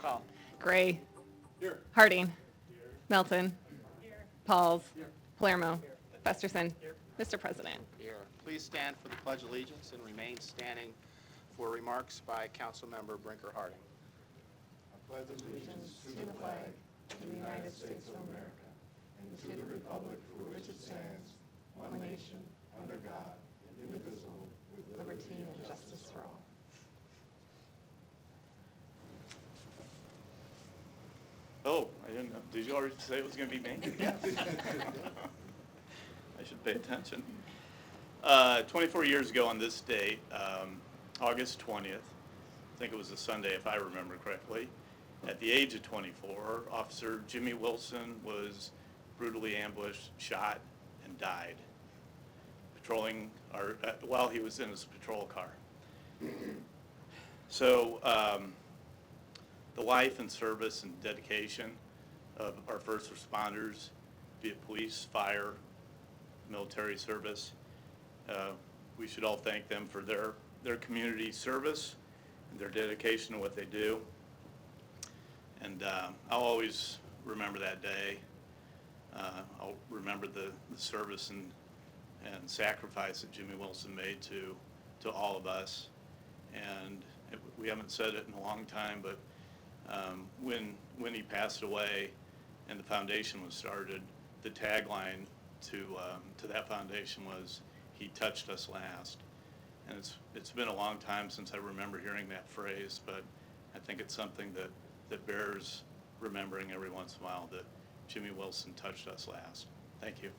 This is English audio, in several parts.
call. Gray. Here. Harding. Melton. Pauls. Palermo. Festerson. Mr. President. Here. Please stand for the Pledge of Allegiance and remain standing for remarks by Councilmember Brinker Harding. I pledge allegiance to the flag of the United States of America and to the republic for which it stands, one nation, under God, indivisible, with liberty and justice for all. Oh, I didn't know. Did you already say it was going to be me? I should pay attention. 24 years ago on this date, August 20th, I think it was a Sunday if I remember correctly, at the age of 24, Officer Jimmy Wilson was brutally ambushed, shot, and died patrolling while he was in his patrol car. So the life and service and dedication of our first responders, be it police, fire, military service, we should all thank them for their community service and their dedication to what they do. And I'll always remember that day. I'll remember the service and sacrifice that Jimmy Wilson made to all of us. And we haven't said it in a long time, but when he passed away and the foundation was started, the tagline to that foundation was, "He touched us last." And it's been a long time since I remember hearing that phrase, but I think it's something that bears remembering every once in a while, that Jimmy Wilson touched us last. Thank you.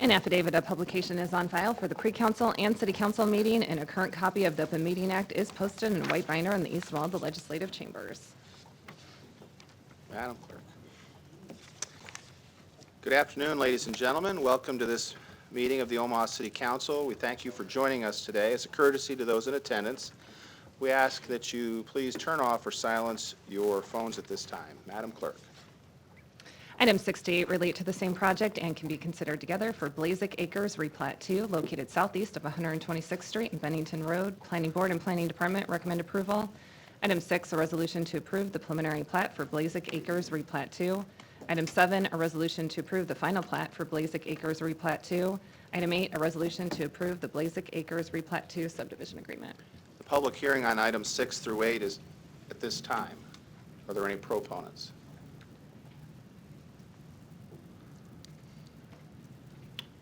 An affidavit of publication is on file for the pre-council and city council meeting, and a current copy of the Open Meeting Act is posted in a white binder on the east wall of the legislative chambers. Madam Clerk. Good afternoon, ladies and gentlemen. Welcome to this meeting of the Omaha City Council. We thank you for joining us today. As a courtesy to those in attendance, we ask that you please turn off or silence your phones at this time. Madam Clerk. Items 6 to 8 relate to the same project and can be considered together for Blazik Acres Replat 2, located southeast of 126th Street and Bennington Road. Planning Board and Planning Department recommend approval. Item 6, a resolution to approve the preliminary plat for Blazik Acres Replat 2. Item 7, a resolution to approve the final plat for Blazik Acres Replat 2. Item 8, a resolution to approve the Blazik Acres Replat 2 subdivision agreement. The public hearing on items 6 through 8 is at this time. Are there any proponents?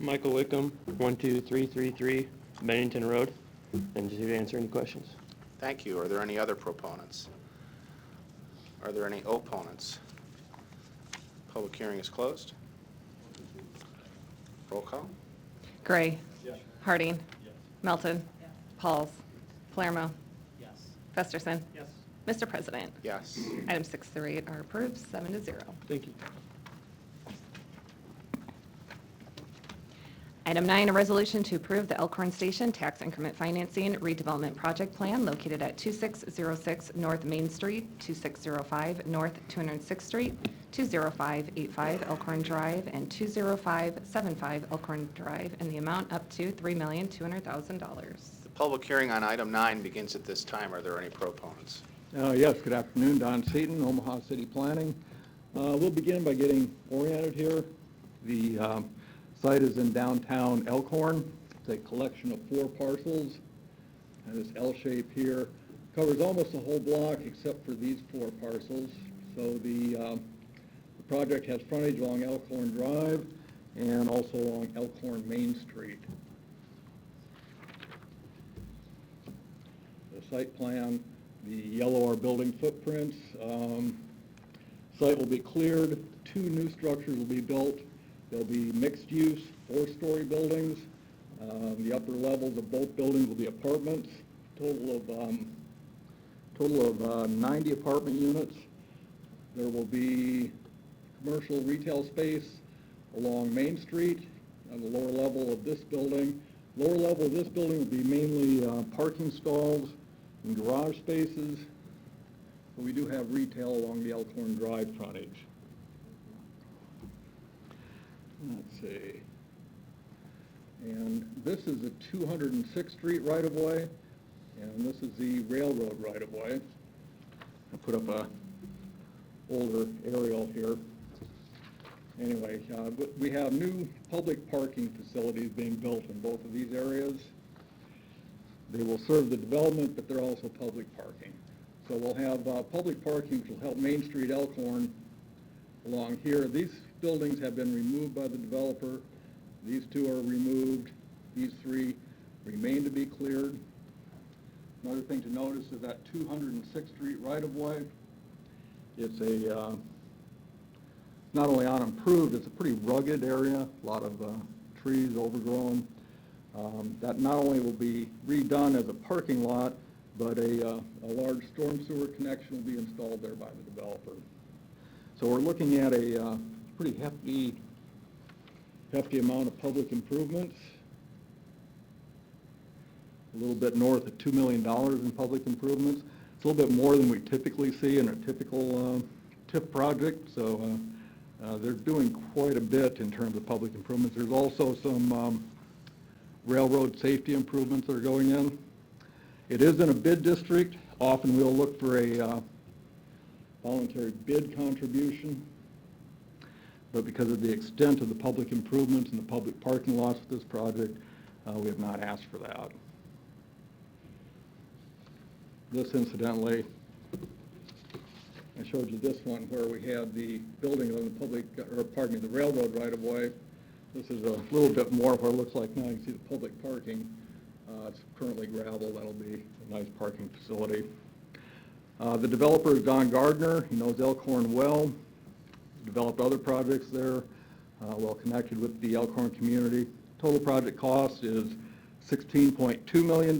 Michael Wickham, 12333 Bennington Road, and just here to answer any questions. Thank you. Are there any other proponents? Are there any opponents? Public hearing is closed. Roll call. Gray. Yes. Harding. Yes. Melton. Pauls. Palermo. Yes. Festerson. Yes. Mr. President. Yes. Items 6 through 8 are approved, 7-0. Thank you. Item 9, a resolution to approve the Elkhorn Station Tax Increment Financing Redevelopment Project Plan located at 2606 North Main Street, 2605 North 206th Street, 20585 Elkhorn Drive, and 20575 Elkhorn Drive, in the amount up to $3,200,000. The public hearing on item 9 begins at this time. Are there any proponents? Yes, good afternoon. Don Seaton, Omaha City Planning. We'll begin by getting oriented here. The site is in downtown Elkhorn. It's a collection of 4 parcels. And this L shape here covers almost the whole block except for these 4 parcels. So the project has frontage along Elkhorn Drive and also along Elkhorn Main Street. The site plan, the yellow are building footprints. Site will be cleared. 2 new structures will be built. There'll be mixed-use 4-story buildings. The upper levels of both buildings will be apartments. Total of 90 apartment units. There will be commercial retail space along Main Street on the lower level of this building. Lower level of this building will be mainly parking stalls and garage spaces. But we do have retail along the Elkhorn Drive frontage. Let's see. And this is a 206th Street right-of-way. And this is the railroad right-of-way. I put up a older aerial here. Anyway, we have new public parking facilities being built in both of these areas. They will serve the development, but they're also public parking. So we'll have public parking which will help Main Street Elkhorn along here. These buildings have been removed by the developer. These two are removed. These three remain to be cleared. Another thing to notice is that 206th Street right-of-way. It's a not only unimproved, it's a pretty rugged area, a lot of trees overgrown. That not only will be redone as a parking lot, but a large storm sewer connection will be installed there by the developer. So we're looking at a pretty hefty amount of public improvements. A little bit north of $2 million in public improvements. It's a little bit more than we typically see in a typical TIF project, so they're doing quite a bit in terms of public improvements. There's also some railroad safety improvements that are going in. It is in a bid district. Often we'll look for a voluntary bid contribution, but because of the extent of the public improvements and the public parking lots for this project, we have not asked for that. This, incidentally, I showed you this one where we had the building on the railroad right-of-way. This is a little bit more where it looks like now you can see the public parking. It's currently gravel. That'll be a nice parking facility. The developer is Don Gardner. He knows Elkhorn well. Developed other projects there, well connected with the Elkhorn community. Total project cost is $16.2 million.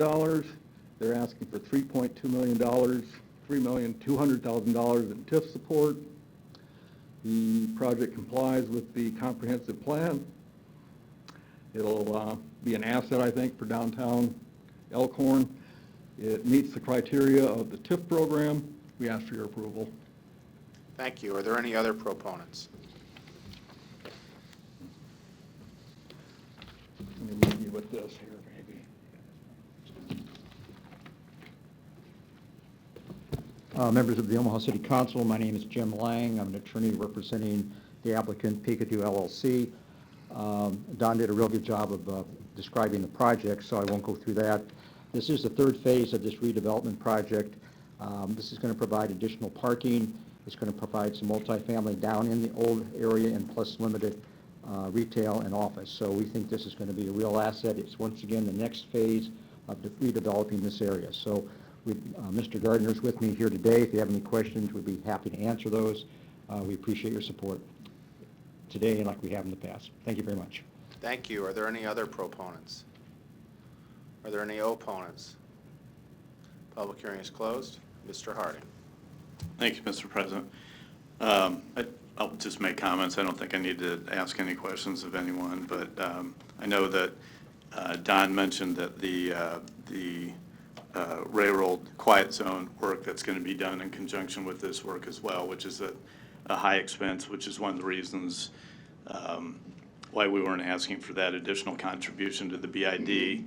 They're asking for $3.2 million, $3,200,000 in TIF support. The project complies with the comprehensive plan. It'll be an asset, I think, for downtown Elkhorn. It meets the criteria of the TIF program. We ask for your approval. Thank you. Are there any other proponents? Let me leave you with this here, maybe. Members of the Omaha City Council, my name is Jim Lang. I'm an attorney representing the applicant Picadoo LLC. Don did a real good job of describing the project, so I won't go through that. This is the third phase of this redevelopment project. This is going to provide additional parking. It's going to provide some multifamily down in the old area and plus limited retail and office. So we think this is going to be a real asset. It's once again the next phase of redeveloping this area. So Mr. Gardner's with me here today. If you have any questions, we'd be happy to answer those. We appreciate your support today and like we have in the past. Thank you very much. Thank you. Are there any other proponents? Are there any opponents? Public hearing is closed. Mr. Harding. Thank you, Mr. President. I'll just make comments. I don't think I need to ask any questions of anyone, but I know that Don mentioned that the railroad quiet zone work that's going to be done in conjunction with this work as well, which is a high expense, which is one of the reasons why we weren't asking for that additional contribution to the BID.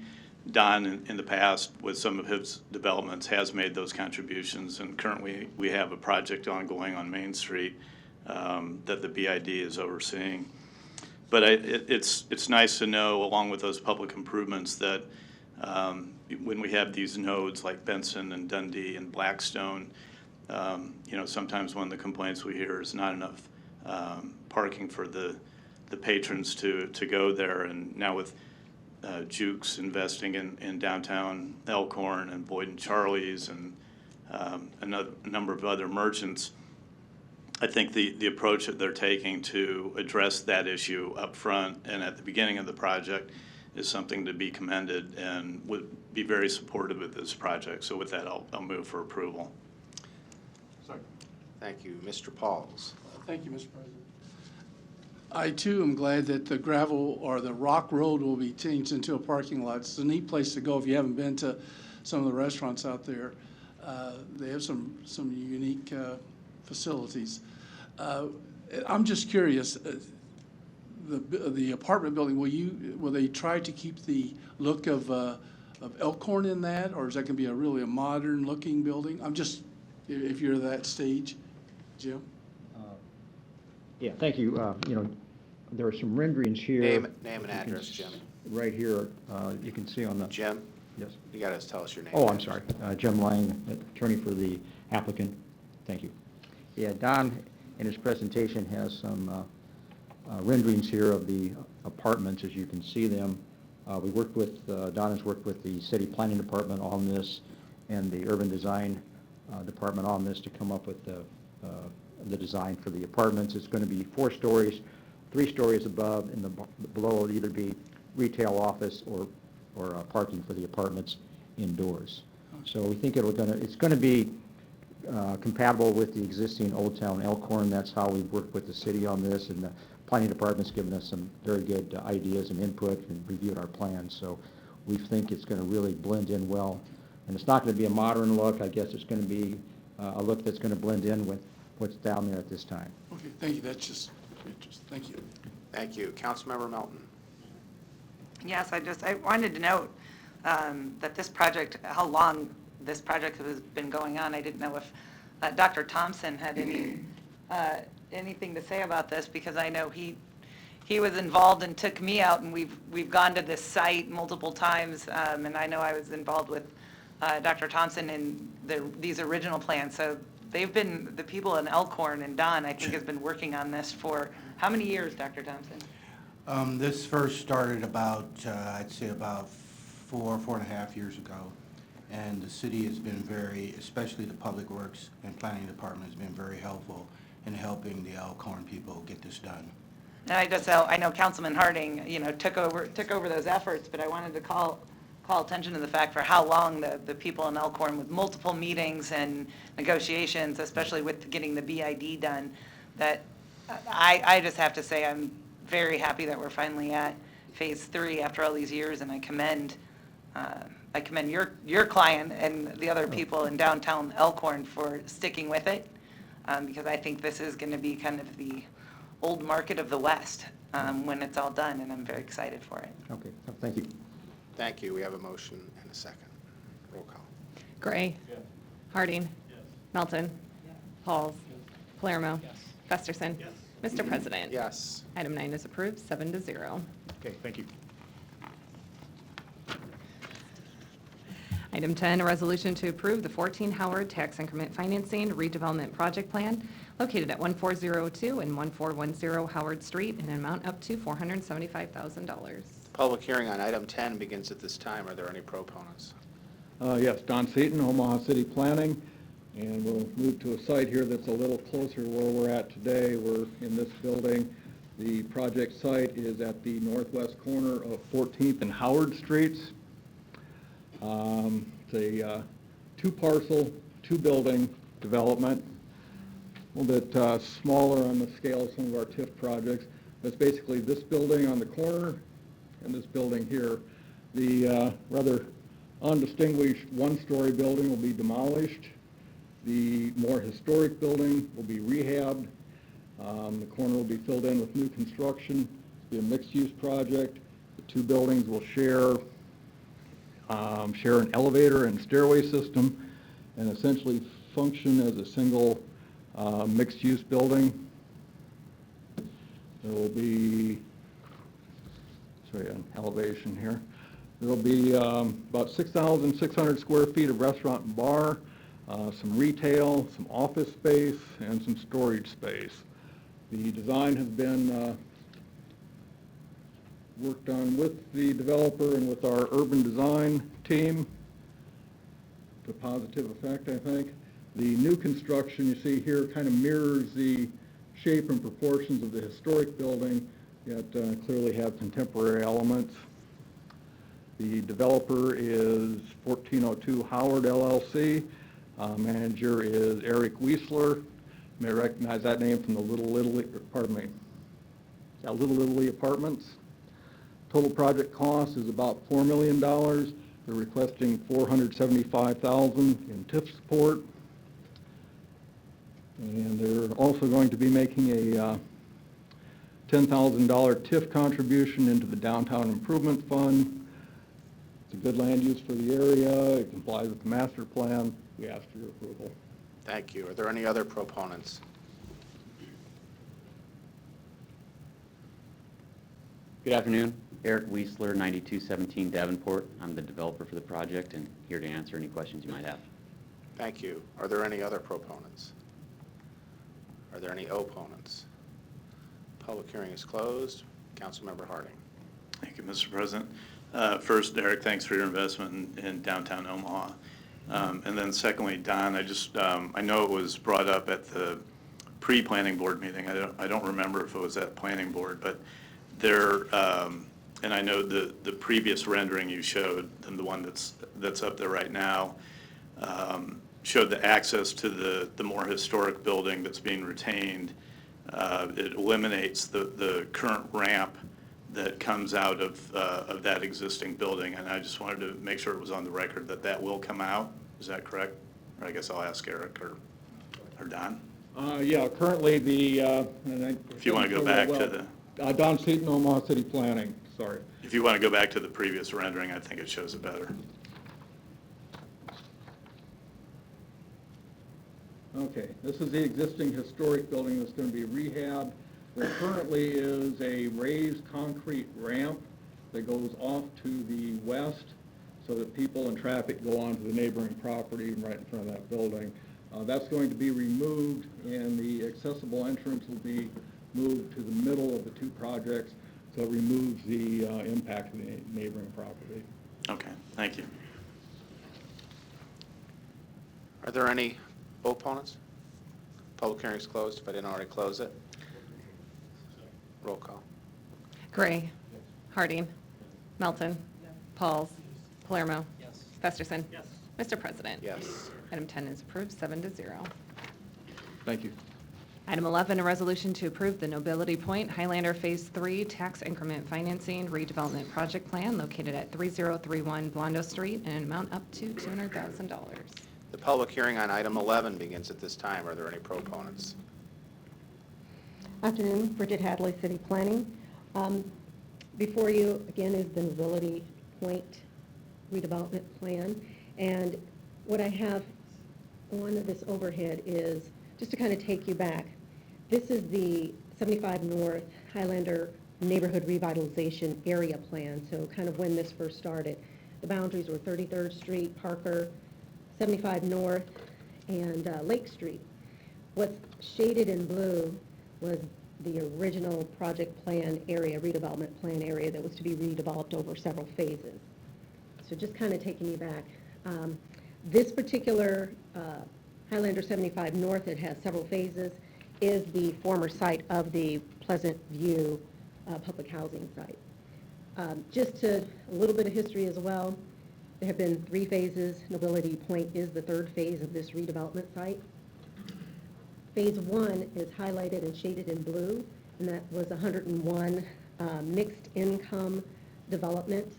Don, in the past, with some of his developments, has made those contributions, and currently we have a project ongoing on Main Street that the BID is overseeing. But it's nice to know, along with those public improvements, that when we have these nodes like Benson and Dundee and Blackstone, sometimes one of the complaints we hear is not enough parking for the patrons to go there. And now with Jukes investing in downtown Elkhorn and Boyd and Charlie's and a number of other merchants, I think the approach that they're taking to address that issue up front and at the beginning of the project is something to be commended and would be very supportive of this project. So with that, I'll move for approval. Second. Thank you. Mr. Pauls. Thank you, Mr. President. I, too, am glad that the gravel or the rock road will be changed into a parking lot. It's a neat place to go if you haven't been to some of the restaurants out there. They have some unique facilities. I'm just curious, the apartment building, will they try to keep the look of of Elkhorn in that, or is that gonna be really a modern-looking building? I'm just, if you're at that stage, Jim? Yeah, thank you. There are some renderings here. Name and You can address, Jim. Right here, you can see on the, Jim, yes. you gotta tell us your name. Oh, I'm sorry. Jim Lang, attorney for the applicant. Thank you. Yeah, Don, in his presentation, has some renderings here of the apartments, as you can see them. We worked with, Don has worked with the city planning department on this and the urban design department on this to come up with the design for the apartments. It's going to be 4 stories, 3 stories above, and below will either be retail, office, or parking for the apartments indoors. So we think it's going to be compatible with the existing Old Town Elkhorn. That's how we've worked with the city on this, and the planning department's given us some very good ideas and input and reviewed our plans. So we think it's going to really blend in well. And it's not going to be a modern look. I guess it's going to be a look that's going to blend in with what's down there at this time. Okay, thank you, that's just interesting, thank you. Thank you. Councilmember Melton. Yes, I wanted to note that this project, how long this project has been going on. I didn't know if Dr. Thompson had anything to say about this, because I know he was involved and took me out, and we've gone to this site multiple times, and I know I was involved with Dr. Thompson in these original plans. So they've been, the people in Elkhorn and Don, I think, has been working on this for how many years, Dr. Thompson? This first started about, I'd say about 4.5 years ago. And the city has been very, especially the Public Works and Planning Department, has been very helpful in helping the Elkhorn people get this done. And I know Councilman Harding, took over those efforts, but I wanted to call attention to the fact for how long the people in Elkhorn, with multiple meetings and negotiations, especially with getting the BID done, that I just have to say I'm very happy that we're finally at phase 3 after all these years, and I commend your client and the other people in downtown Elkhorn for sticking with it, because I think this is going to be kind of the old market of the West when it's all done, and I'm very excited for it. Okay, thank you. Thank you. We have a motion and a second. Roll call. Gray. Harding. Melton. Pauls. Palermo. Festerson. Mr. President. Yes. Item 9 is approved, 7-0. Okay, thank you. Item 10, a resolution to approve the 14 Howard Tax Increment Financing Redevelopment Project Plan located at 1402 and 1410 Howard Street in an amount up to $475,000. Public hearing on item 10 begins at this time. Are there any proponents? Yes, Don Seaton, Omaha City Planning, and we'll move to a site here that's a little closer to where we're at today. We're in this building. The project site is at the northwest corner of 14th and Howard Streets. It's a 2-parcel, 2-building development, a little bit smaller on the scale of some of our TIF projects. It's basically this building on the corner and this building here. The rather undistinguished 1-story building will be demolished. The more historic building will be rehabbed. The corner will be filled in with new construction. It'll be a mixed-use project. The 2 buildings will share an elevator and stairway system and essentially function as a single mixed-use building. There will be, an elevation here. There will be about 6,600 square feet of restaurant and bar, some retail, some office space, and some storage space. The design has been worked on with the developer and with our urban design team to positive effect, I think. The new construction you see here kind of mirrors the shape and proportions of the historic building, yet clearly have contemporary elements. The developer is 1402 Howard LLC. Manager is Eric Wiesler. You may recognize that name from the Little Italy Apartments. Total project cost is about $4 million. They're requesting $475,000 in TIF support. And they're also going to be making a $10,000 TIF contribution into the Downtown Improvement Fund. It's a good land use for the area, it complies with the master plan. We ask for your approval. Thank you. Are there any other proponents? Good afternoon. Eric Weisler, 9217 Davenport. I'm the developer for the project and here to answer any questions you might have. Thank you. Are there any other proponents? Are there any opponents? Public hearing is closed. Councilmember Harding. Thank you, Mr. President. First, Eric, thanks for your investment in downtown Omaha. And then secondly, Don, I know it was brought up at the pre-planning board meeting. I don't remember if it was at planning board, but there, and I know the previous rendering you showed, and the one that's up there right now, showed the access to the more historic building that's being retained. It eliminates the current ramp that comes out of that existing building, and I just wanted to make sure it was on the record that that will come out. Is that correct? Or I guess I'll ask Eric or Don. Yeah, currently the, If you want to go back to the, Don Seaton, Omaha City Planning, sorry. if you want to go back to the previous rendering, I think it shows it better. Okay, this is the existing historic building that's going to be rehabbed. There currently is a raised concrete ramp that goes off to the west so that people and traffic go onto the neighboring property right in front of that building. That's going to be removed, and the accessible entrance will be moved to the middle of the two projects, so it removes the impact of the neighboring property. Okay, thank you. Are there any opponents? Public hearing is closed if I didn't already close it. Roll call. Gray. Harding. Melton. Pauls. Palermo. Festerson. Mr. President. Yes. Item 10 is approved, 7-0. Thank you. Item 11, a resolution to approve the Nobility Point Highlander Phase 3 Tax Increment Financing Redevelopment Project Plan located at 3031 Blondo Street in an amount up to $200,000. The public hearing on item 11 begins at this time. Are there any proponents? Afternoon, Bridget Hadley, City Planning. Before you, again, is the Nobility Point redevelopment plan. And what I have on this overhead is, just to kind of take you back, this is the 75 North Highlander Neighborhood Revitalization Area Plan, so kind of when this first started. The boundaries were 33rd Street, Parker, 75 North, and Lake Street. What's shaded in blue was the original project plan area, redevelopment plan area that was to be redeveloped over several phases. So just kind of taking you back. This particular Highlander 75 North, it has several phases, is the former site of the Pleasant View public housing site. Just a little bit of history as well. There have been 3 phases. Nobility Point is the 3rd phase of this redevelopment site. Phase 1 is highlighted and shaded in blue, and that was 101 mixed income development,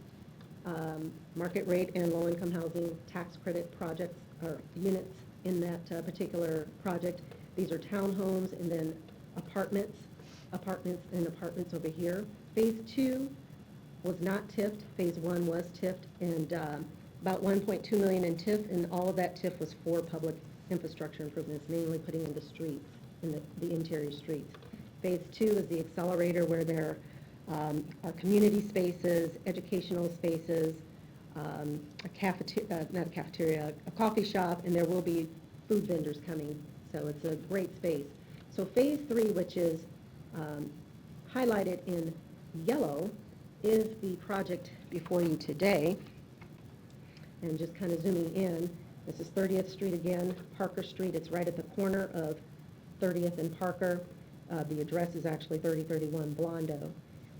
market rate and low income housing tax credit projects or units in that particular project. These are townhomes and then apartments and apartments over here. Phase 2 was not TIFed. Phase 1 was TIFed, and about $1.2 million in TIF, and all of that TIF was for public infrastructure improvements, mainly putting in the streets, in the interior streets. Phase 2 is the accelerator, where there are community spaces, educational spaces, a coffee shop, and there will be food vendors coming, so it's a great space. So Phase 3, which is highlighted in yellow, is the project before you today. And just kind of zooming in, this is 30th Street again, Parker Street. It's right at the corner of 30th and Parker. The address is actually 3031 Blondo.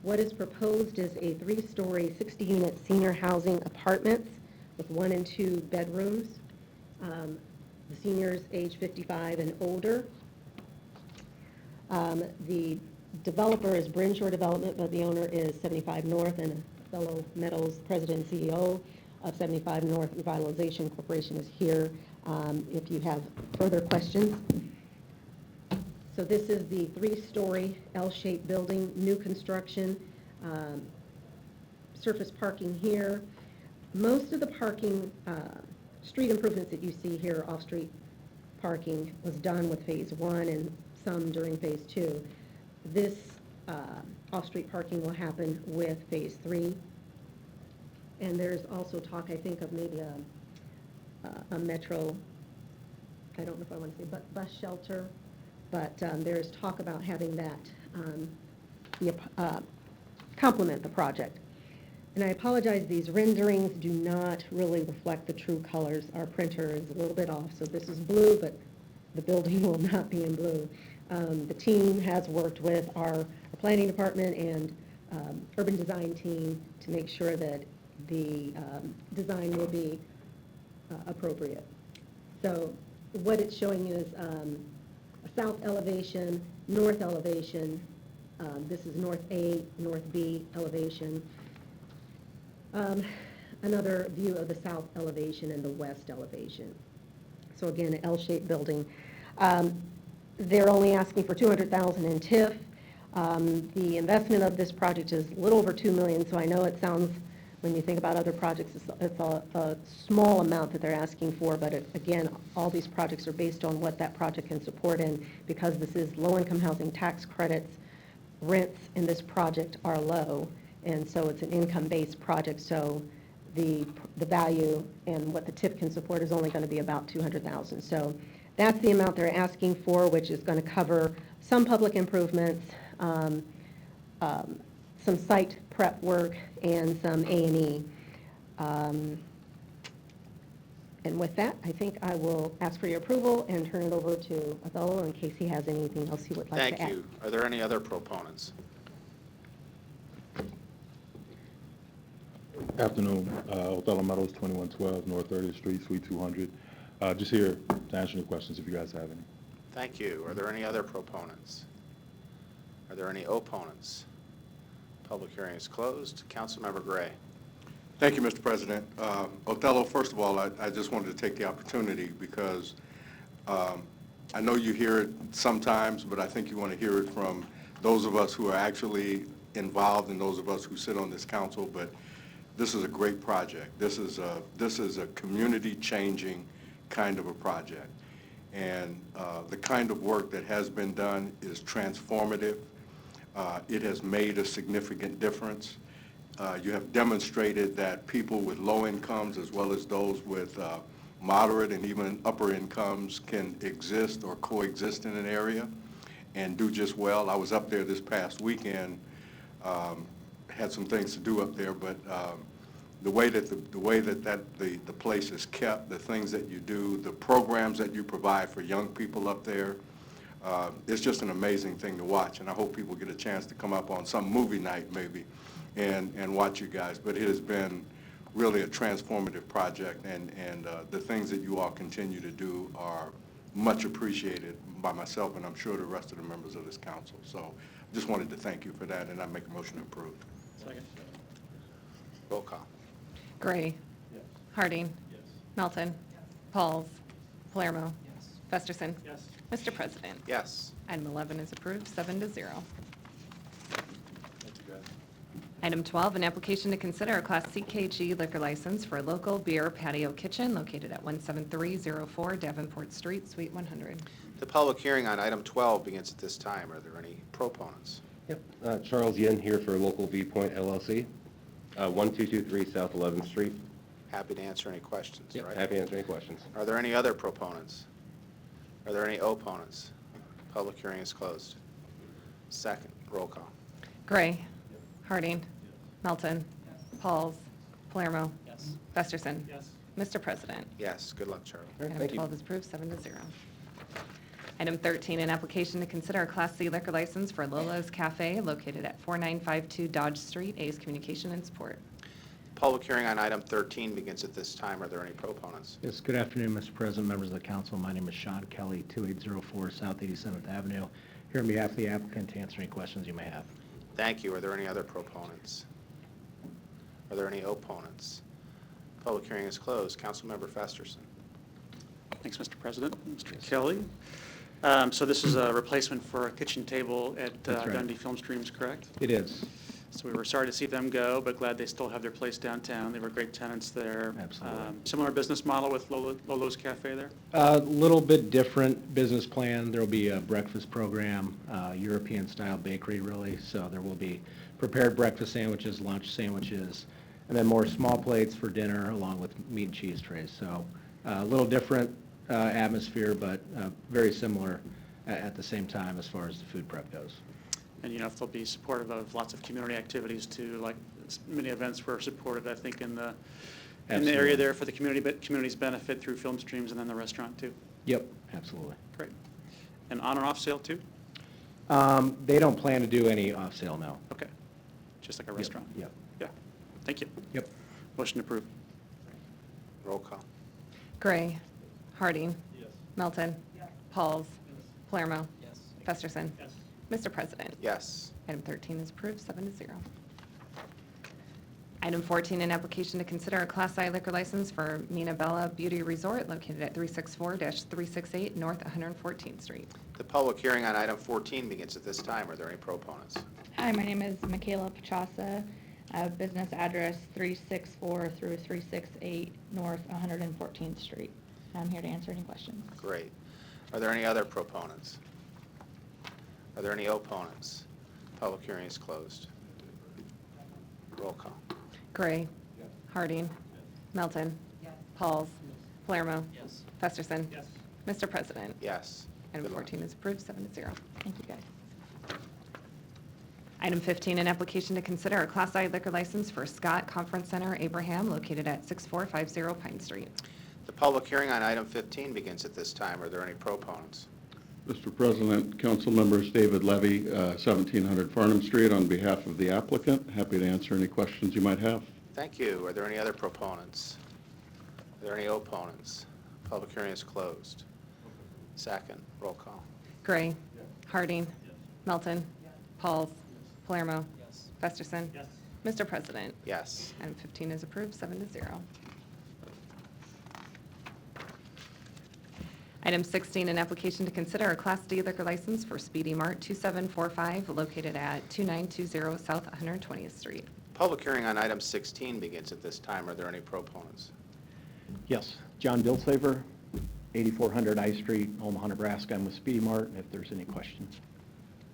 What is proposed is a 3-story, 60-unit senior housing apartments with 1 and 2 bedrooms. The seniors age 55 and older. The developer is Brinshore Development, but the owner is 75 North, and fellow Meadows president and CEO of 75 North Revitalization Corporation is here if you have further questions. So this is the 3-story L-shaped building, new construction, surface parking here. Most of the parking, street improvements that you see here, off-street parking, was done with Phase 1 and some during Phase 2. This off-street parking will happen with Phase 3. And there's also talk, I think, of maybe a metro, I don't know if I want to say bus shelter, but there's talk about having that complement the project. And I apologize, these renderings do not really reflect the true colors. Our printer is a little bit off, so this is blue, but the building will not be in blue. The team has worked with our planning department and urban design team to make sure that the design will be appropriate. So what it's showing you is a south elevation, north elevation. This is north A, north B elevation. Another view of the south elevation and the west elevation. So again, an L-shaped building. They're only asking for $200,000 in TIF. The investment of this project is a little over $2 million, so I know it sounds, when you think about other projects, it's a small amount that they're asking for, but again, all these projects are based on what that project can support, and because this is low-income housing tax credits, rents in this project are low, and so it's an income-based project, so the value and what the TIF can support is only going to be about $200,000. So that's the amount they're asking for, which is going to cover some public improvements, some site prep work, and some A&E. And with that, I think I will ask for your approval and turn it over to Othello in case he has anything else he would like to add. Thank you. Are there any other proponents? Afternoon, Othello Meadows, 2112 North 30th Street, Suite 200. Just here to answer any questions if you guys have any. Thank you. Are there any other proponents? Are there any opponents? Public hearing is closed. Councilmember Gray. Thank you, Mr. President. Othello, first of all, I just wanted to take the opportunity because I know you hear it sometimes, but I think you want to hear it from those of us who are actually involved and those of us who sit on this council, but this is a great project. This is a community-changing kind of a project. And the kind of work that has been done is transformative. It has made a significant difference. You have demonstrated that people with low incomes as well as those with moderate and even upper incomes can exist or coexist in an area and do just well. I was up there this past weekend, had some things to do up there, but the way that the place is kept, the things that you do, the programs that you provide for young people up there, it's just an amazing thing to watch, and I hope people get a chance to come up on some movie night maybe and watch you guys. But it has been really a transformative project, and the things that you all continue to do are much appreciated by myself and I'm sure the rest of the members of this council. So just wanted to thank you for that, and I make a motion to approve. Second. Roll call. Gray. Yes. Harding. Yes. Melton. Pauls. Palermo. Yes. Festerson. Yes. Mr. President. Yes. Item 11 is approved, 7-0. Thank you, guys. Item 12, an application to consider a Class CKG liquor license for a local beer patio kitchen located at 17304 Davenport Street, Suite 100. The public hearing on item 12 begins at this time. Are there any proponents? Yep. Charles Yin here for Local Viewpoint LLC, 1223 South 11th Street. Happy to answer any questions, right? Happy to answer any questions. Are there any other proponents? Are there any opponents? Public hearing is closed. Second, roll call. Gray. Harding. Melton. Pauls. Palermo. Yes. Festerson. Yes. Mr. President. Yes, good luck, Charlie. All right, Item thank you. 12 is approved, 7-0. Item 13, an application to consider a Class C liquor license for Lola's Cafe located at 4952 Dodge Street, A's Communication and Support. Public hearing on item 13 begins at this time. Are there any proponents? Yes, good afternoon, Mr. President, members of the council. My name is Sean Kelly, 2804 South 87th Avenue. Here on behalf of the applicant to answer any questions you may have. Thank you. Are there any other proponents? Are there any opponents? Public hearing is closed. Councilmember Festerson. Thanks, Mr. President. Mr. Kelly. So this is a replacement for a kitchen table at That's right. Dundee Film Streams, correct? It is. So we were sorry to see them go, but glad they still have their place downtown. They were great tenants there. Absolutely. Similar business model with Lolo's Cafe there? A little bit different business plan. There will be a breakfast program, European-style bakery, really. So there will be prepared breakfast sandwiches, lunch sandwiches, and then more small plates for dinner, along with meat and cheese trays. So a little different atmosphere, but very similar at the same time as far as the food prep goes. And if they'll be supportive of lots of community activities too, like many events were supported, I think, in the area there for the community, but community's benefit through film streams and then the restaurant too. Yep, absolutely. Great. And on or off sale too? They don't plan to do any off-sale now. Okay. Just like a restaurant? Yep. Yeah. Thank you. Yep. Motion approved. Roll call. Gray. Harding. Melton. Pauls. Palermo. Festerson. Mr. President. Yes. Item 13 is approved, 7-0. Item 14, an application to consider a Class I liquor license for Mina Bella Beauty Resort located at 364-368 North 114th Street. The public hearing on item 14 begins at this time. Are there any proponents? Hi, my name is Michaela Pachasa. I have business address 364 through 368 North 114th Street. I'm here to answer any questions. Great. Are there any other proponents? Are there any opponents? Public hearing is closed. Roll call. Gray. Harding. Melton. Pauls. Palermo. Festerson. Mr. President. Yes. Item Good luck. 14 is approved, 7-0. Thank you, guys. Item 15, an application to consider a Class I liquor license for Scott Conference Center Abraham located at 6450 Pine Street. The public hearing on item 15 begins at this time. Are there any proponents? Mr. President, council members, David Levy, 1700 Farnham Street, on behalf of the applicant. Happy to answer any questions you might have. Thank you. Are there any other proponents? Are there any opponents? Public hearing is closed. Second, roll call. Gray. Harding. Melton. Pauls. Palermo. Festerson. Mr. President. Yes. Item 15 is approved, 7-0. Item 16, an application to consider a Class D liquor license for Speedy Mart 2745 located at 2920 South 120th Street. Public hearing on item 16 begins at this time. Are there any proponents? Yes, John Dilsaver, 8400 I Street, Omaha, Nebraska. I'm with Speedy Mart, if there's any questions.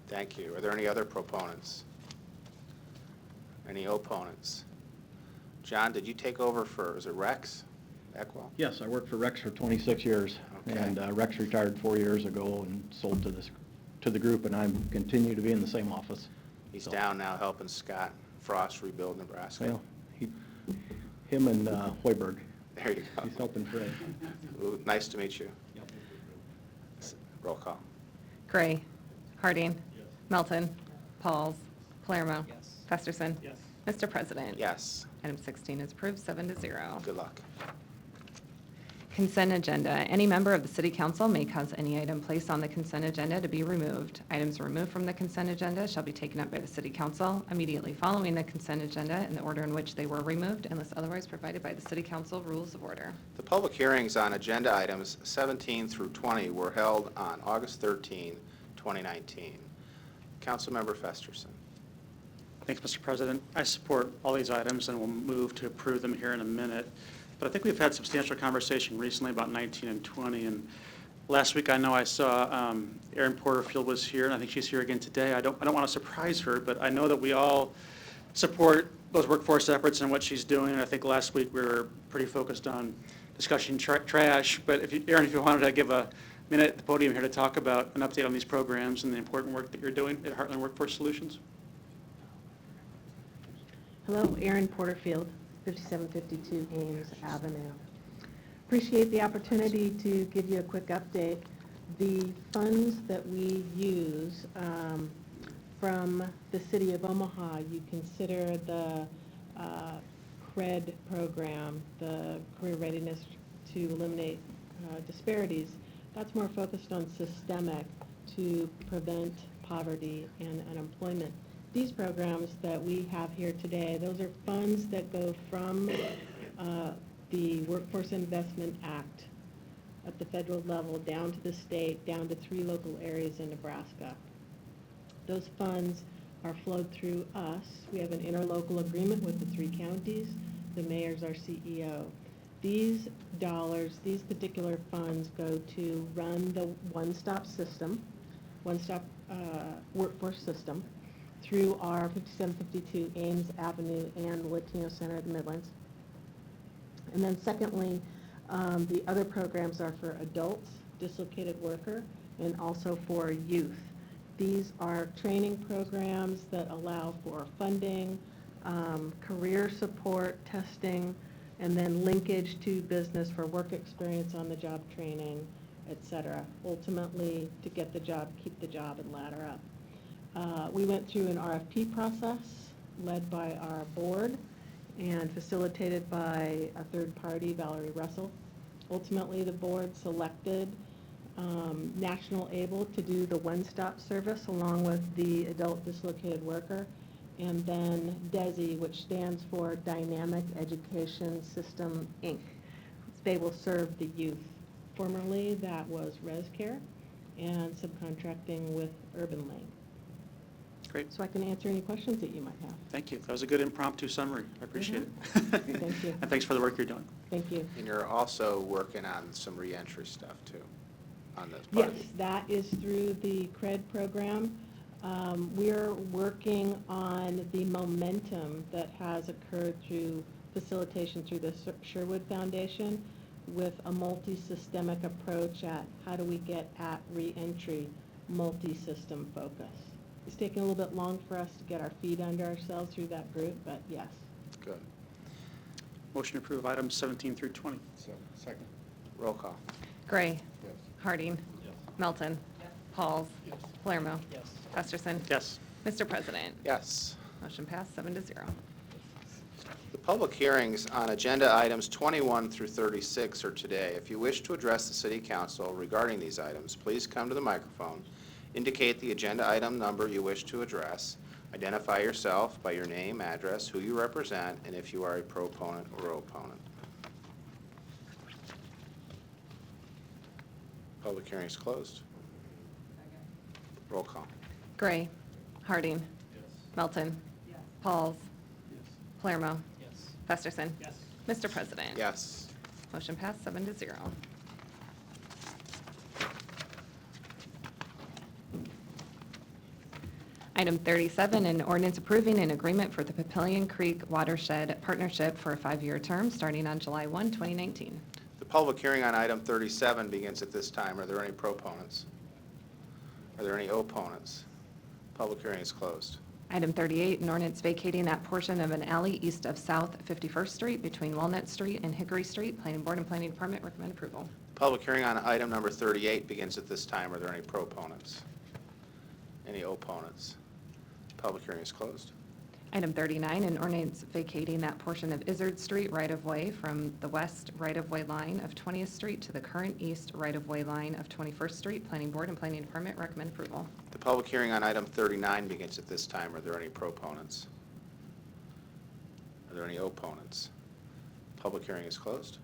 Thank you. Are there any other proponents? Any opponents? John, did you take over for, is it Rex Eckwell? Yes, I worked for Rex for 26 years, Okay. and Rex retired 4 years ago and sold to the group, and I continue to be in the same office. He's So, down now helping Scott Frost rebuild Nebraska. Well, him and Hoiberg, There you go. he's helping Fred. Ooh, nice to meet you. Roll call. Gray. Harding. Melton. Pauls. Palermo. Festerson. Mr. President. Yes. Item 16 is approved, 7-0. Good luck. Consent agenda. Any member of the city council may cause any item placed on the consent agenda to be removed. Items removed from the consent agenda shall be taken up by the city council immediately following the consent agenda in the order in which they were removed unless otherwise provided by the city council rules of order. The public hearings on agenda items 17 through 20 were held on August 13, 2019. Councilmember Festerson. Thanks, Mr. President. I support all these items and will move to approve them here in a minute. But I think we've had substantial conversation recently about 19 and 20. And last week, I know I saw Erin Porterfield was here, and I think she's here again today. I don't want to surprise her, but I know that we all support those workforce efforts and what she's doing. And I think last week we were pretty focused on discussing trash. But Erin, if you wanted to give a minute at the podium here to talk about an update on these programs and the important work that you're doing at Heartland Workforce Solutions. Hello, Erin Porterfield, 5752 Ames Avenue. Appreciate the opportunity to give you a quick update. The funds that we use from the city of Omaha, you consider the CRED program, the Career Readiness to Eliminate Disparities. That's more focused on systemic to prevent poverty and unemployment. These programs that we have here today, those are funds that go from the Workforce Investment Act at the federal level down to the state, down to 3 local areas in Nebraska. Those funds are flowed through us. We have an interlocal agreement with the 3 counties. The mayor's our CEO. These dollars, these particular funds go to run the one-stop system, one-stop workforce system through our 5752 Ames Avenue and Latino Center of the Midlands. And then secondly, the other programs are for adults, dislocated worker, and also for youth. These are training programs that allow for funding, career support, testing, and then linkage to business for work experience on the job training, et cetera. Ultimately, to get the job, keep the job, and ladder up. We went through an RFP process led by our board and facilitated by a third party, Valerie Russell. Ultimately, the board selected National Able to do the one-stop service along with the adult dislocated worker, and then DESI, which stands for Dynamic Education System, Inc. They will serve the youth. Formerly, that was ResCare and subcontracting with Urban Lane. Great. So I can answer any questions that you might have. Thank you. That was a good impromptu summary. I appreciate it. Thank you. And thanks for the work you're doing. Thank you. And you're also working on some reentry stuff, too, on this part? Yes, that is through the CRED program. We're working on the momentum that has occurred through facilitation through the Sherwood Foundation with a multi-systemic approach at how do we get at reentry, multi-system focus. It's taking a little bit long for us to get our feet under ourselves through that group, but yes. Good. Motion to approve items 17 through 20. Second. Roll call. Gray. Yes. Harding. Melton. Pauls. Palermo. Yes. Festerson. Yes. Mr. President. Yes. Motion passed 7-0. The public hearings on agenda items 21 through 36 are today. If you wish to address the City Council regarding these items, please come to the microphone, indicate the agenda item number you wish to address, identify yourself by your name, address, who you represent, and if you are a proponent or opponent. Public hearing is closed. Roll call. Gray. Harding. Melton. Pauls. Palermo. Festerson. Mr. President. Yes. Motion passed 7-0. Item 37, an ordinance approving an agreement for the Papillion Creek Watershed Partnership for a 5-year term starting on July 1, 2019. The public hearing on item 37 begins at this time. Are there any proponents? Are there any opponents? Public hearing is closed. Item 38, an ordinance vacating that portion of an alley east of South 51st Street between Walnut Street and Hickory Street. Planning Board and Planning Department recommend approval. Public hearing on item number 38 begins at this time. Are there any proponents? Any opponents? Public hearing is closed. Item 39, an ordinance vacating that portion of Izzard Street right-of-way from the west right-of-way line of 20th Street to the current east right-of-way line of 21st Street. Planning Board and Planning Department recommend approval. The public hearing on item 39 begins at this time. Are there any proponents? Are there any opponents? Public hearing is closed.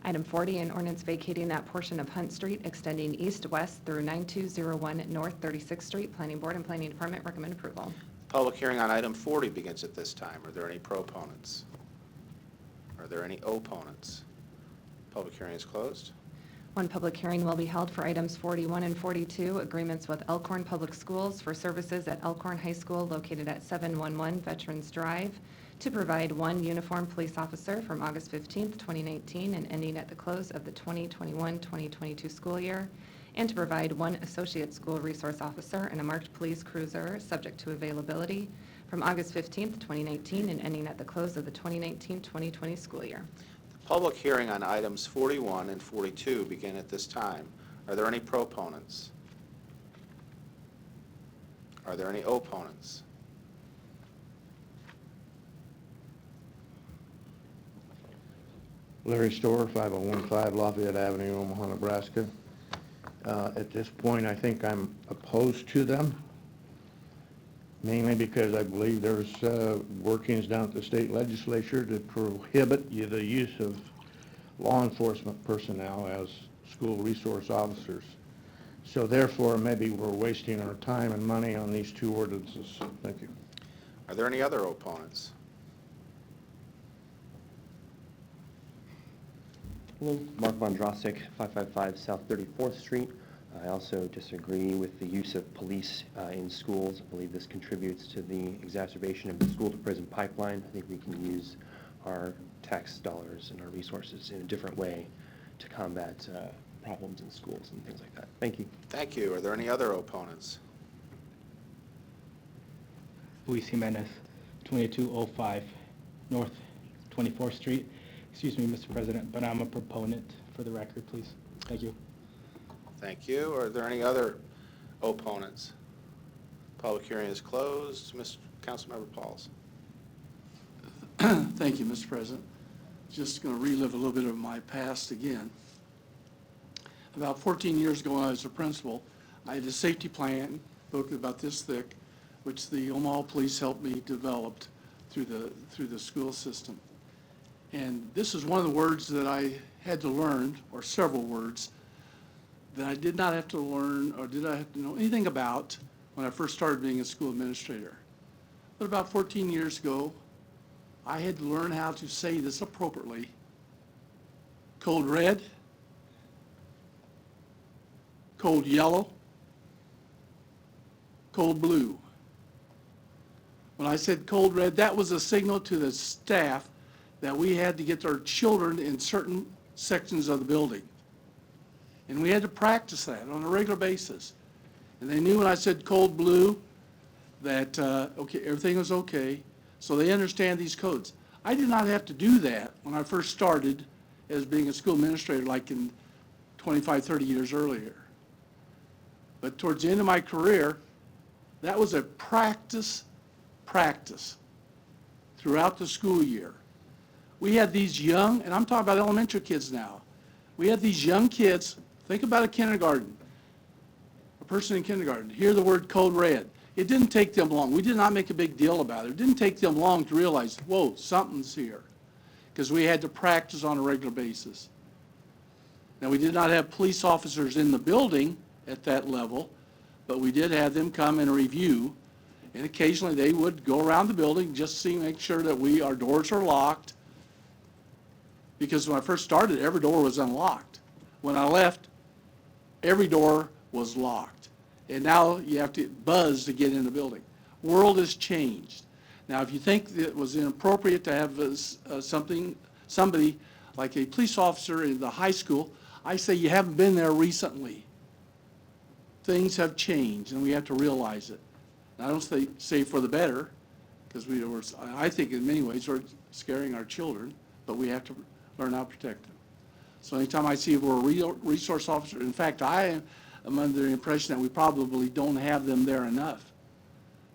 Item 40, an ordinance vacating that portion of Hunt Street extending east-west through 9201 North 36th Street. Planning Board and Planning Department recommend approval. Public hearing on item 40 begins at this time. Are there any proponents? Are there any opponents? Public hearing is closed. One public hearing will be held for items 41 and 42, agreements with Elkhorn Public Schools for services at Elkhorn High School located at 711 Veterans Drive to provide one uniformed police officer from August 15th, 2019 and ending at the close of the 2021-2022 school year, and to provide one associate school resource officer and a marked police cruiser, subject to availability, from August 15th, 2019 and ending at the close of the 2019-2020 school year. The public hearing on items 41 and 42 begin at this time. Are there any proponents? Are there any opponents? Larry Storer, 5015 Lafayette Avenue, Omaha, Nebraska. At this point, I think I'm opposed to them, mainly because I believe there's workings down at the state legislature to prohibit the use of law enforcement personnel as school resource officers. So therefore, maybe we're wasting our time and money on these two ordinances. Thank you. Are there any other opponents? Hello, Mark Von Drossik, 555 South 34th Street. I also disagree with the use of police in schools. I believe this contributes to the exacerbation of the school-to-prison pipeline. I think we can use our tax dollars and our resources in a different way to combat problems in schools and things like that. Thank you. Thank you. Are there any other opponents? Luis Jimenez, 2205 North 24th Street. Excuse me, Mr. President, but I'm a proponent for the record, please. Thank you. Thank you. Are there any other opponents? Public hearing is closed. Councilmember Pauls. Thank you, Mr. President. Just going to relive a little bit of my past again. About 14 years ago when I was a principal, I had a safety plan, book about this thick, which the Omaha Police helped me develop through the school system. And this is one of the words that I had to learn, or several words, that I did not have to learn or did I have to know anything about when I first started being a school administrator. But about 14 years ago, I had to learn how to say this appropriately. Code red, code yellow, code blue. When I said code red, that was a signal to the staff that we had to get our children in certain sections of the building. And we had to practice that on a regular basis. And they knew when I said cold blue that, okay, everything was okay. So they understand these codes. I did not have to do that when I first started as being a school administrator like in 25, 30 years earlier. But towards the end of my career, that was a practice throughout the school year. We had these young, and I'm talking about elementary kids now, we had these young kids. Think about a kindergarten, a person in kindergarten, hear the word code red. It didn't take them long. We did not make a big deal about it. It didn't take them long to realize, whoa, something's here, because we had to practice on a regular basis. Now, we did not have police officers in the building at that level, but we did have them come and review, and occasionally they would go around the building just to make sure that our doors are locked, because when I first started, every door was unlocked. When I left, every door was locked. And now you have to buzz to get in the building. World has changed. Now, if you think that it was inappropriate to have somebody like a police officer in the high school, I say you haven't been there recently. Things have changed, and we have to realize it. And I don't say for the better, because I think in many ways we're scaring our children, but we have to learn how to protect them. So anytime I see we're a resource officer, in fact, I am under the impression that we probably don't have them there enough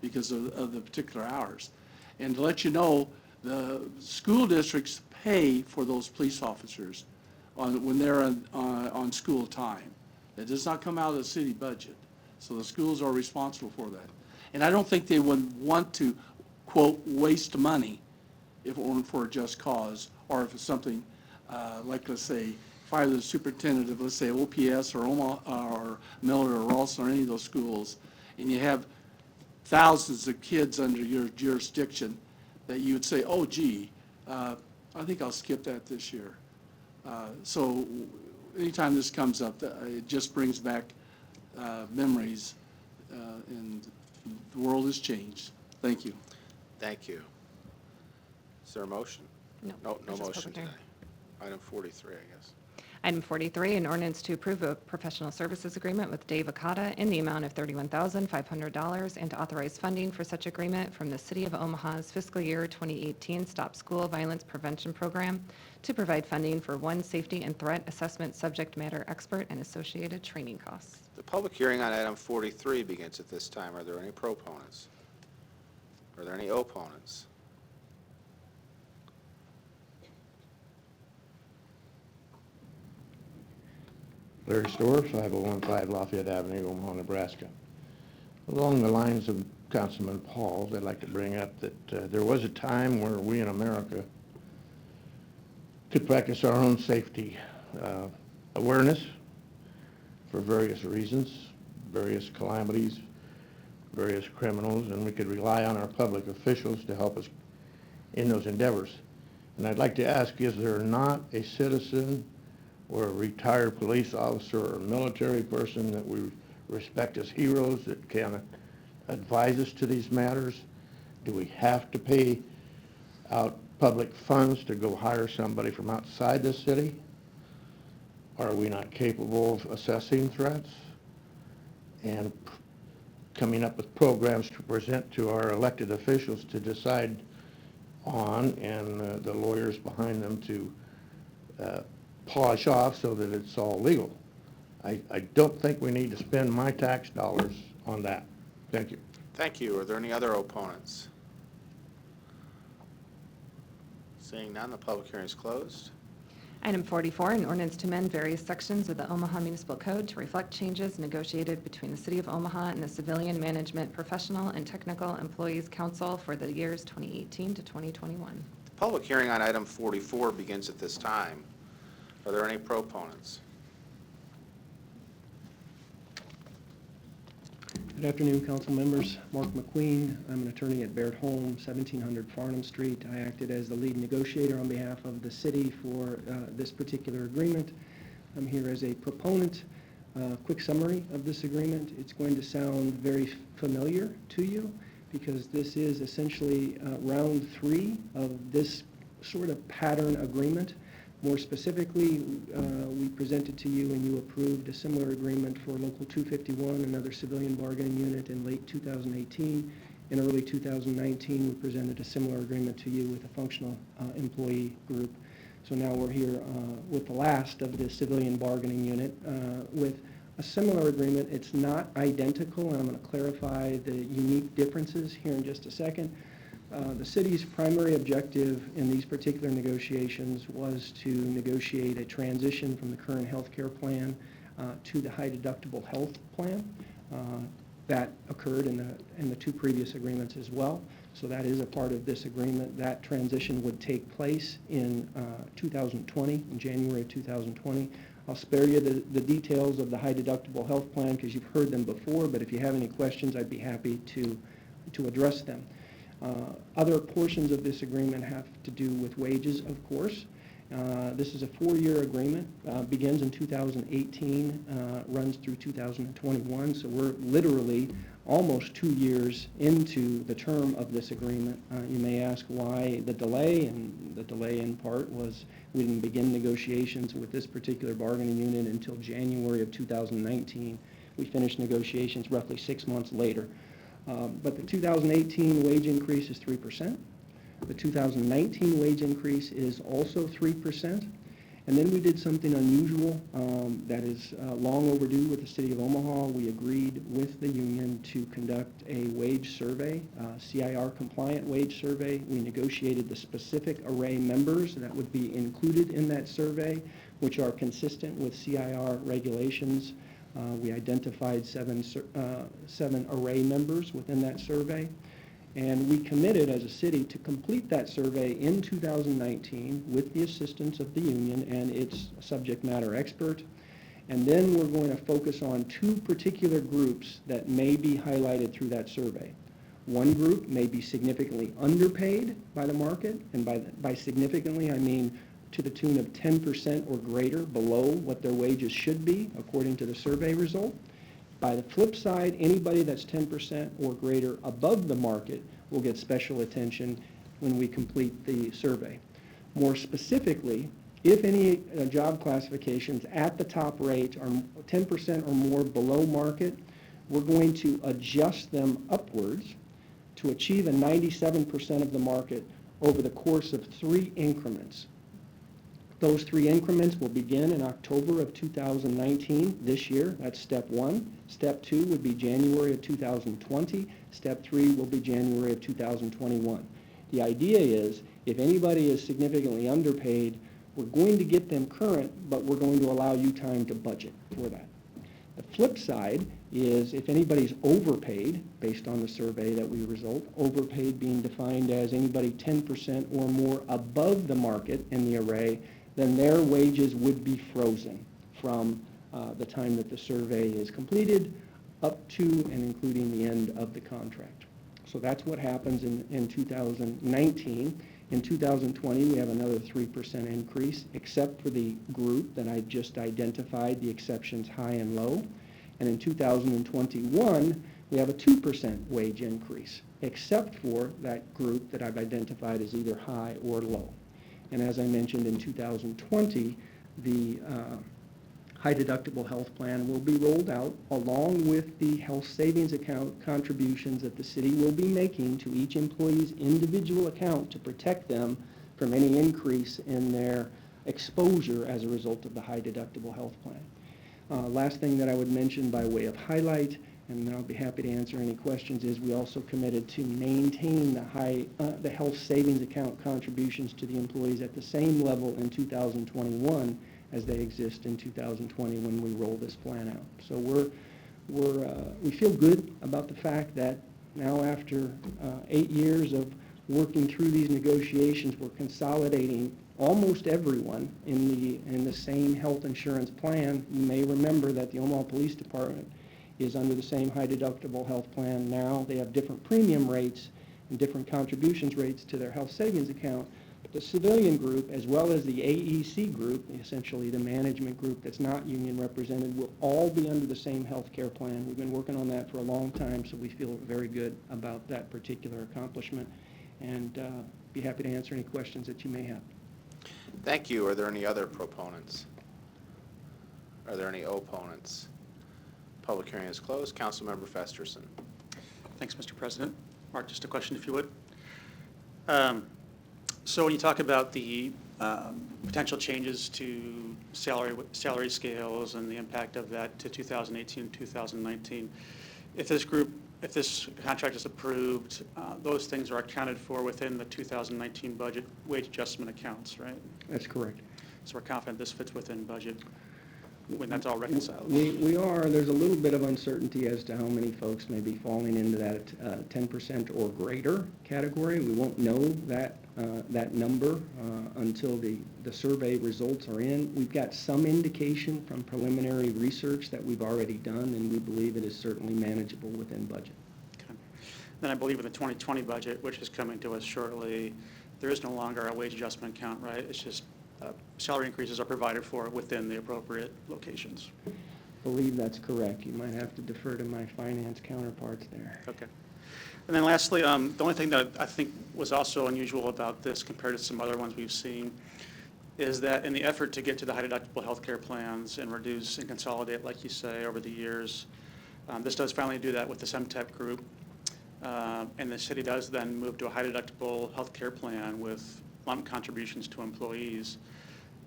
because of the particular hours. And to let you know, the school districts pay for those police officers when they're on school time. It does not come out of the city budget. So the schools are responsible for that. And I don't think they would want to, quote, waste money if it weren't for a just cause, or if it's something like, let's say, if I was the superintendent of, let's say, OPS or Omaha or Miller or Ralston or any of those schools, and you have thousands of kids under your jurisdiction, that you would say, oh, gee, I think I'll skip that this year. So anytime this comes up, it just brings back memories, and the world has changed. Thank you. Thank you. Is there a motion? No. No This is motion public today. hearing. Item 43, I guess. Item 43, an ordinance to approve a professional services agreement with Dave Akata in the amount of $31,500 and to authorize funding for such agreement from the City of Omaha's fiscal year 2018 Stop School Violence Prevention Program to provide funding for one safety and threat assessment subject matter expert and associated training costs. The public hearing on item 43 begins at this time. Are there any proponents? Are there any opponents? Larry Storr, 5015 Lafayette Avenue, Omaha, Nebraska. Along the lines of Councilman Pauls, I'd like to bring up that there was a time where we in America could practice our own safety awareness for various reasons, various calamities, various criminals, and we could rely on our public officials to help us in those endeavors. And I'd like to ask, is there not a citizen or a retired police officer or military person that we respect as heroes that can advise us to these matters? Do we have to pay out public funds to go hire somebody from outside the city? Are we not capable of assessing threats and coming up with programs to present to our elected officials to decide on, and the lawyers behind them to polish off so that it's all legal? I don't think we need to spend my tax dollars on that. Thank you. Thank you. Are there any other opponents? Seeing none, the public hearing is closed. Item 44, an ordinance to amend various sections of the Omaha Municipal Code to reflect changes negotiated between the City of Omaha and the Civilian Management Professional and Technical Employees Council for the years 2018 to 2021. The public hearing on item 44 begins at this time. Are there any proponents? Good afternoon, council members. Mark McQueen. I'm an attorney at Baird Home, 1700 Farnham Street. I acted as the lead negotiator on behalf of the city for this particular agreement. I'm here as a proponent. Quick summary of this agreement. It's going to sound very familiar to you because this is essentially round 3 of this sort of pattern agreement. More specifically, we presented to you and you approved a similar agreement for Local 251, another civilian bargaining unit, in late 2018. In early 2019, we presented a similar agreement to you with a functional employee group. So now we're here with the last of the civilian bargaining unit with a similar agreement. It's not identical, and I'm going to clarify the unique differences here in just a second. The city's primary objective in these particular negotiations was to negotiate a transition from the current health care plan to the high deductible health plan. That occurred in the 2 previous agreements as well. So that is a part of this agreement. That transition would take place in 2020, in January of 2020. I'll spare you the details of the high deductible health plan because you've heard them before, but if you have any questions, I'd be happy to address them. Other portions of this agreement have to do with wages, of course. This is a 4-year agreement, begins in 2018, runs through 2021, so we're literally almost 2 years into the term of this agreement. You may ask why the delay, and the delay in part was we didn't begin negotiations with this particular bargaining unit until January of 2019. We finished negotiations roughly 6 months later. But the 2018 wage increase is 3%. The 2019 wage increase is also 3%. And then we did something unusual that is long overdue with the City of Omaha. We agreed with the union to conduct a wage survey, CIR compliant wage survey. We negotiated the specific array members that would be included in that survey, which are consistent with CIR regulations. We identified seven array members within that survey, and we committed as a city to complete that survey in 2019 with the assistance of the union and its subject matter expert. And then we're going to focus on 2 particular groups that may be highlighted through that survey. One group may be significantly underpaid by the market, and by significantly I mean to the tune of 10% or greater below what their wages should be, according to the survey result. By the flip side, anybody that's 10% or greater above the market will get special attention when we complete the survey. More specifically, if any job classifications at the top rate are 10% or more below market, we're going to adjust them upwards to achieve a 97% of the market over the course of 3 increments. Those 3 increments will begin in October of 2019, this year. That's step 1. Step 2 would be January of 2020. Step 3 will be January of 2021. The idea is if anybody is significantly underpaid, we're going to get them current, but we're going to allow you time to budget for that. The flip side is if anybody's overpaid, based on the survey that we result, overpaid being defined as anybody 10% or more above the market in the array, then their wages would be frozen from the time that the survey is completed, up to and including the end of the contract. So that's what happens in 2019. In 2020, we have another 3% increase, except for the group that I just identified, the exceptions high and low. And in 2021, we have a 2% wage increase, except for that group that I've identified as either high or low. And as I mentioned, in 2020, the high deductible health plan will be rolled out along with the health savings account contributions that the city will be making to each employee's individual account to protect them from any increase in their exposure as a result of the high deductible health plan. Last thing that I would mention by way of highlight, and then I'll be happy to answer any questions, is we also committed to maintain the health savings account contributions to the employees at the same level in 2021 as they exist in 2020 when we roll this plan out. So we feel good about the fact that now after 8 years of working through these negotiations, we're consolidating almost everyone in the same health insurance plan. You may remember that the Omaha Police Department is under the same high deductible health plan now. They have different premium rates and different contributions rates to their health savings account. But the civilian group, as well as the AEC group, essentially the management group that's not union represented, will all be under the same health care plan. We've been working on that for a long time, so we feel very good about that particular accomplishment, and be happy to answer any questions that you may have. Thank you. Are there any other proponents? Are there any opponents? Public hearing is closed. Councilmember Festerson. Thanks, Mr. President. Mark, just a question, if you would. So when you talk about the potential changes to salary scales and the impact of that to 2018 and 2019, if this contract is approved, those things are accounted for within the 2019 budget wage adjustment accounts, right? That's correct. So we're confident this fits within budget when that's all reconciled? We are. There's a little bit of uncertainty as to how many folks may be falling into that 10% or greater category. We won't know that number until the survey results are in. We've got some indication from preliminary research that we've already done, and we believe it is certainly manageable within budget. Okay. Then I believe in the 2020 budget, which is coming to us shortly, there is no longer a wage adjustment account, right? It's just salary increases are provided for within the appropriate locations. I believe that's correct. You might have to defer to my finance counterparts there. Okay. And then lastly, the only thing that I think was also unusual about this compared to some other ones we've seen is that in the effort to get to the high deductible health care plans and reduce and consolidate, like you say, over the years, this does finally do that with the SEMTEP group. And the city does then move to a high deductible health care plan with lump contributions to employees.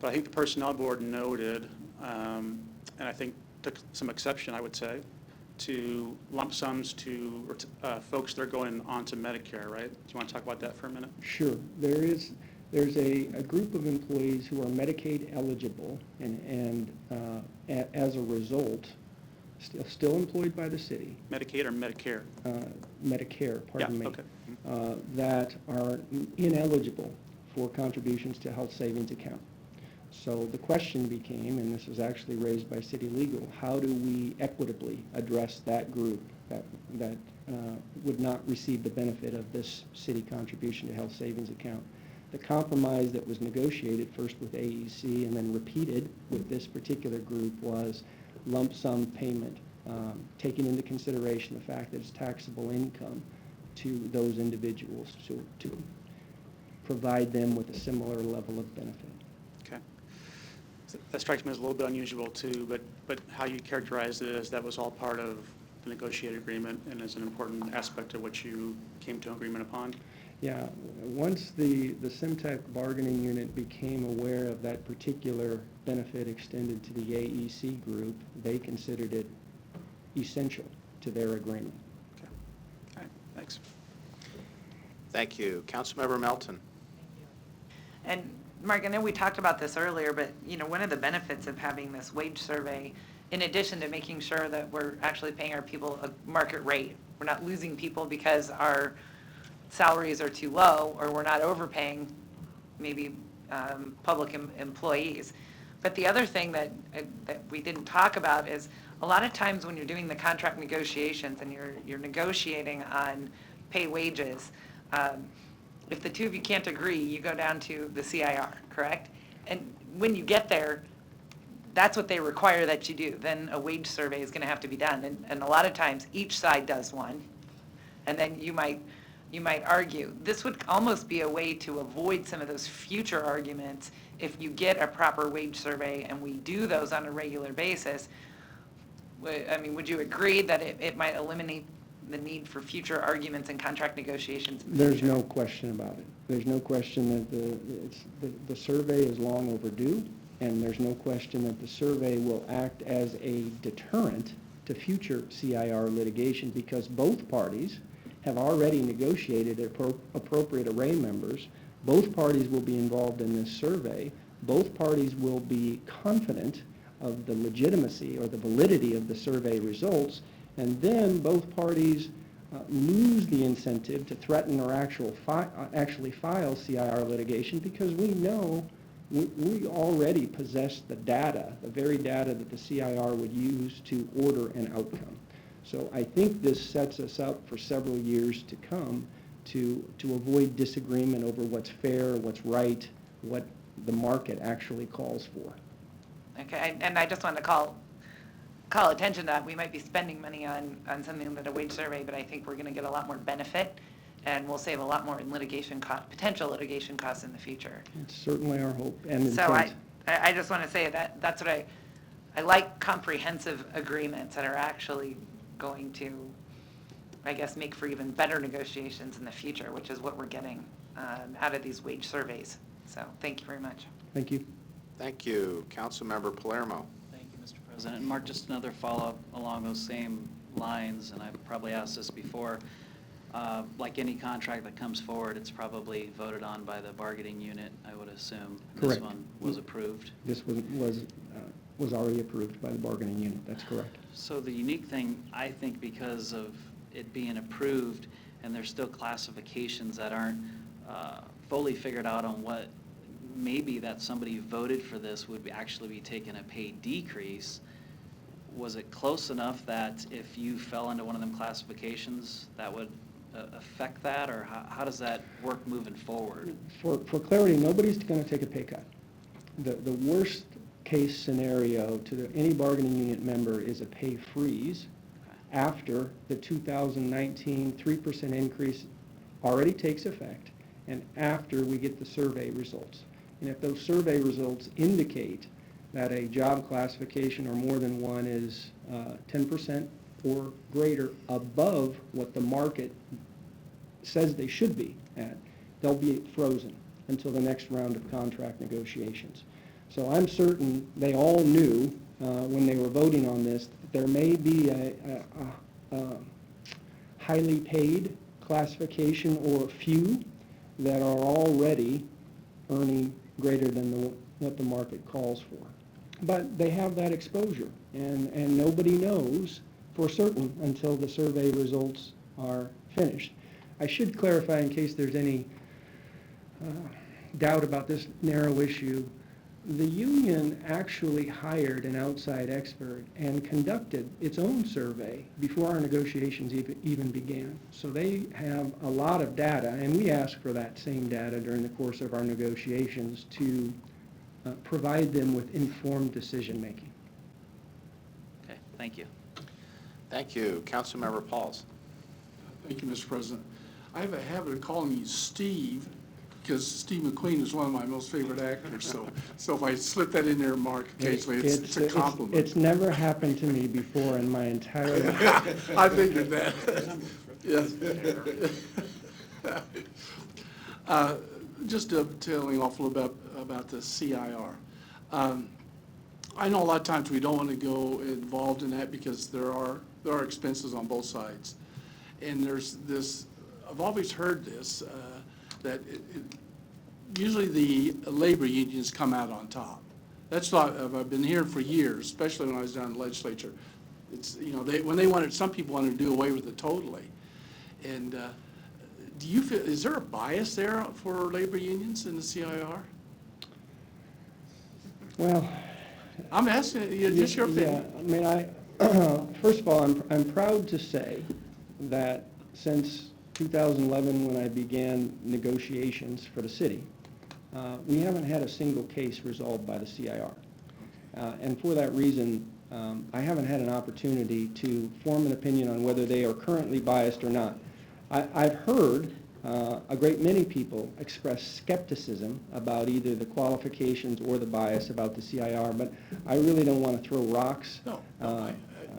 But I think the Personnel Board noted, and I think took some exception, I would say, to lump sums to folks that are going on to Medicare, right? Do you want to talk about that for a minute? Sure. There's a group of employees who are Medicaid eligible and as a result, still employed by the city. Medicaid or Medicare? Medicare, pardon me. Okay. That are ineligible for contributions to health savings account. So the question became, and this was actually raised by City Legal, how do we equitably address that group that would not receive the benefit of this city contribution to health savings account? The compromise that was negotiated first with AEC and then repeated with this particular group was lump sum payment, taking into consideration the fact that it's taxable income to those individuals to provide them with a similar level of benefit. Okay. So that strikes me as a little bit unusual too, but how you characterized it as that was all part of the negotiated agreement and is an important aspect of what you came to agreement upon? Yeah, once the SEMTEC bargaining unit became aware of that particular benefit extended to the AEC group, they considered it essential to their agreement. Okay. All right, thanks. Thank you. Councilmember Melton. And Mark, I know we talked about this earlier, but one of the benefits of having this wage survey, in addition to making sure that we're actually paying our people a market rate, we're not losing people because our salaries are too low or we're not overpaying maybe public employees. But the other thing that we didn't talk about is, a lot of times when you're doing the contract negotiations and you're negotiating on pay wages, if the two of you can't agree, you go down to the CIR, correct? And when you get there, that's what they require that you do. Then a wage survey is gonna have to be done. And a lot of times, each side does one, and then you might argue. This would almost be a way to avoid some of those future arguments if you get a proper wage survey and we do those on a regular basis. I mean, would you agree that it might eliminate the need for future arguments and contract negotiations? There's no question about it. There's no question that the survey is long overdue, and there's no question that the survey will act as a deterrent to future CIR litigation, because both parties have already negotiated appropriate array members. Both parties will be involved in this survey. Both parties will be confident of the legitimacy or the validity of the survey results, and then both parties lose the incentive to threaten or actually file CIR litigation, because we know we already possess the data, the very data that the CIR would use to order an outcome. So I think this sets us up for several years to come to avoid disagreement over what's fair, what's right, what the market actually calls for. Okay, and I just want to call attention to that. We might be spending money on something that a wage survey, but I think we're going to get a lot more benefit, and we'll save a lot more in potential litigation costs in the future. It's certainly our hope and intent. So I just want to say that's what I like, comprehensive agreements that are actually going to, I guess, make for even better negotiations in the future, which is what we're getting out of these wage surveys. So thank you very much. Thank you. Thank you. Councilmember Palermo. Thank you, Mr. President. And Mark, just another follow-up along those same lines, and I've probably asked this before. Like any contract that comes forward, it's probably voted on by the bargaining unit, I would assume. Correct. This one was approved. This was already approved by the bargaining unit. That's correct. So the unique thing, I think, because of it being approved, and there's still classifications that aren't fully figured out on what, maybe that somebody who voted for this would actually be taking a pay decrease. Was it close enough that if you fell into one of them classifications, that would affect that, or how does that work moving forward? For clarity, nobody's going to take a pay cut. The worst case scenario to any bargaining unit member is a pay freeze after the 2019 3% increase already takes effect, and after we get the survey results. And if those survey results indicate that a job classification or more than one is 10% or greater above what the market says they should be at, they'll be frozen until the next round of contract negotiations. So I'm certain they all knew when they were voting on this that there may be a highly paid classification or a few that are already earning greater than what the market calls for. But they have that exposure, and nobody knows for certain until the survey results are finished. I should clarify, in case there's any doubt about this narrow issue, the union actually hired an outside expert and conducted its own survey before our negotiations even began. So they have a lot of data, and we asked for that same data during the course of our negotiations to provide them with informed decision-making. Okay, thank you. Thank you. Councilmember Pauls. Thank you, Mr. President. I have a habit of calling you Steve, because Steve McQueen is one of my most favorite actors, so if I slip that in there, Mark, occasionally, it's a compliment. It's never happened to me before in my entire life. I figured that. Yes. Just telling awful about the CIR. I know a lot of times we don't want to go involved in that because there are expenses on both sides. And there's this, I've always heard this, that usually the labor unions come out on top. That's what I've been hearing for years, especially when I was down in the legislature. It's, you know, when they wanted, some people wanted to do away with it totally. And do you feel, is there a bias there for labor unions in the CIR? Well, I'm asking you, just your opinion. Yeah, I mean, first of all, I'm proud to say that since 2011, when I began negotiations for the city, we haven't had a single case resolved by the CIR. And for that reason, I haven't had an opportunity to form an opinion on whether they are currently biased or not. I've heard a great many people express skepticism about either the qualifications or the bias about the CIR, but I really don't want to throw rocks. No,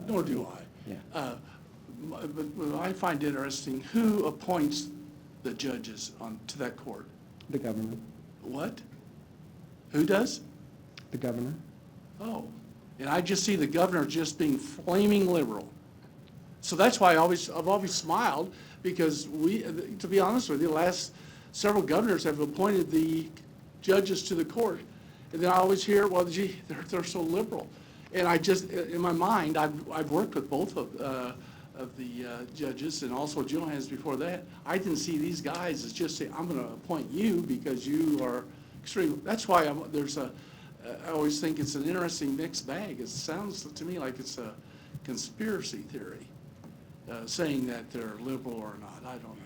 nor do I. Yeah. But what I find interesting, who appoints the judges to that court? The governor. What? Who does? The governor. Oh, and I just see the governor just being flaming liberal. So that's why I've always smiled, because to be honest with you, the last several governors have appointed the judges to the court. And then I always hear, well, gee, they're so liberal. And I just, in my mind, I've worked with both of the judges, and also Johannes before that. I didn't see these guys as just saying, I'm going to appoint you because you are extreme. That's why I always think it's an interesting mixed bag. It sounds to me like it's a conspiracy theory, saying that they're liberal or not. I don't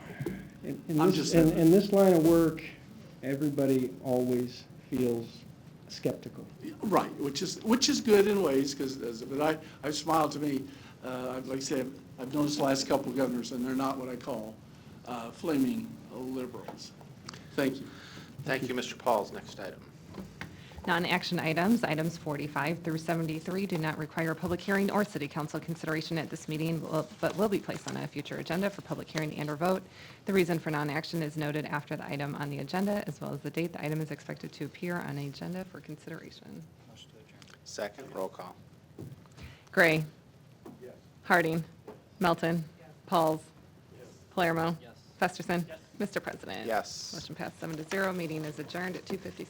know. In this line of work, everybody always feels skeptical. Right, which is good in ways, but I smiled to me. Like I said, I've noticed the last couple of governors, and they're not what I call flaming liberals. Thank you. Thank you, Mr. Pauls. Next item. Non-action items, items 45 through 73, do not require public hearing or city council consideration at this meeting, but will be placed on a future agenda for public hearing and/or vote. The reason for non-action is noted after the item on the agenda, as well as the date the item is expected to appear on the agenda for consideration. Second, roll call. Gray. Harding. Melton. Pauls. Palermo. Festerson. Mr. President. Yes. Motion passed 7-0. Meeting is adjourned at 2:56.